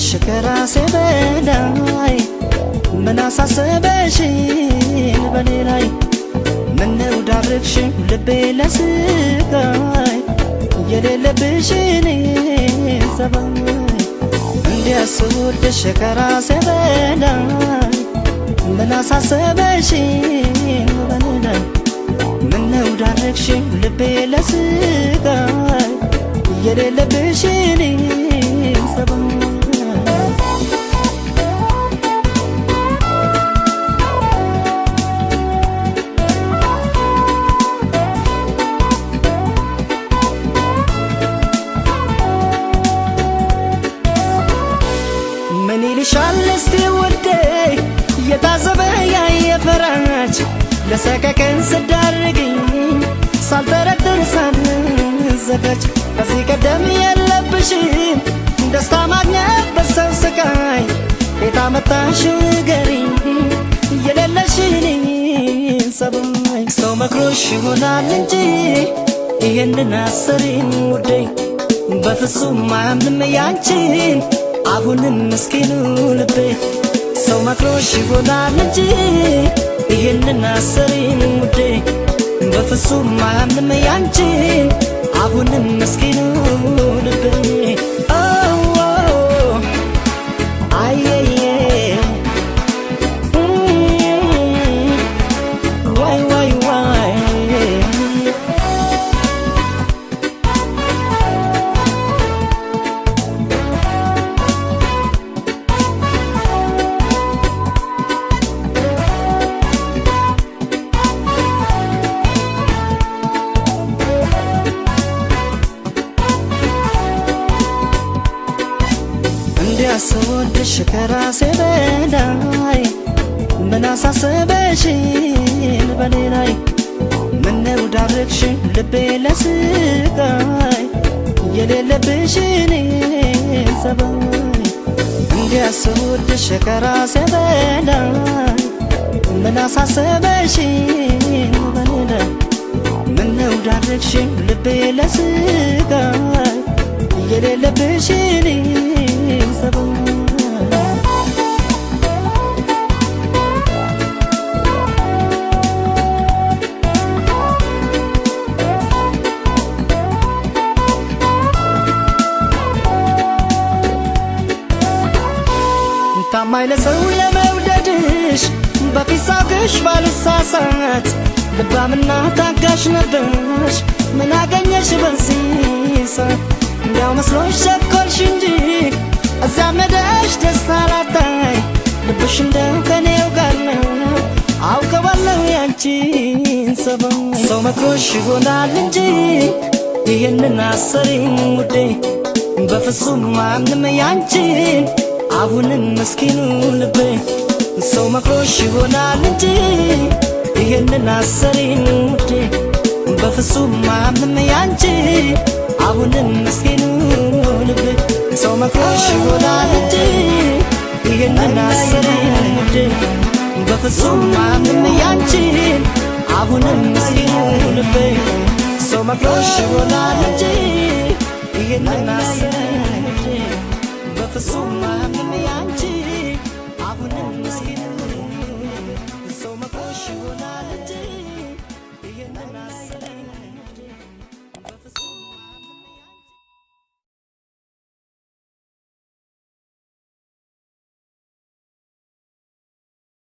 ስወድሽ ከራሴ በላይ ምን አሳሰበሽኝ በኔ ላይ ምነው ዳረግሽኝ ልቤ ለስቃይ የሌለብሽን ሰባይ እንዲያስ ስወድሽ ከራሴ በላይ ምን አሳሰበሽኝ በኔ ላይ ምነው ዳረግሽኝ ልቤ ለስቃይ የሌለብሽን ሰባይ ምን ይልሻል እስቲ ውዴ የታዘበ ያየፈራች ለሰቀቀን ስዳርግኝ ሳልጠረጥር ሳልዘጋጅ ከዚህ ቀደም የለብሽም ደስታ ማግኘት በሰው ስቃይ የታመጣሽው ንገሪኝ የሌለሽን ሰባይ ሰው መክሮሽ ይሆናል እንጂ ይህንን አሰሪኝ ውዴ በፍጹም አያምንም ያንቺን አሁንም ምስኪኑ ልቤ ሰው መክሮሽ ይሆናል እንጂ ይህንን አሰሪኝ ውዴ በፍጹም አያምንም ያንቺን አሁንም ምስኪኑ ልቤ አየየ ዋይ ዋይ ዋይ ስወድሽ ከራሴ በላይ ምን አሳሰበሽኝ በኔ ላይ ምነው ዳረግሽኝ ልቤ ለስቃይ የሌለብሽን ሰባይ እንዲያስ ስወድሽ ከራሴ በላይ ምን አሳሰበሽኝ በኔ ላይ ምነው ዳረግሽኝ ልቤ ለስቃይ የሌለብሽን ሰባይ ታማኝ ለሰው ለመውደድሽ በፊት ሳውቅሽ ባልሳሳት ልባምና ታጋሽ ነበርሽ ምን አገኘሽ በዚህ ሰዓት እንዲያው መስሎሽ ቸኮልሽ እንጂ እዚያ መደሽ ደስታ ላታይ ልብሽ እንደው ከኔው ጋር ነው አውቀዋለሁ ያንቺን ሰባይ ሰው መክሮሽ ይሆናል እንጂ ይህንን አሰሪኝ ውዴ በፍጹም አያምንም ያንቺን አሁንም ምስኪኑ ልቤ ሰው መክሮሽ ይሆናል እንጂ ይህንን አሰሪኝ ውዴ በፍጹም አያምንም ያንቺን አሁንም ምስኪኑ ልቤ ሰው መክሮሽ ይሆናል እንጂ ይህንን አሰሪኝ ውዴ በፍጹም አያምንም ያንቺን አሁንም ምስኪኑ ልቤ ሰው መክሮሽ ይሆናል እንጂ ይህንን አሰሪኝ ውዴ በፍጹም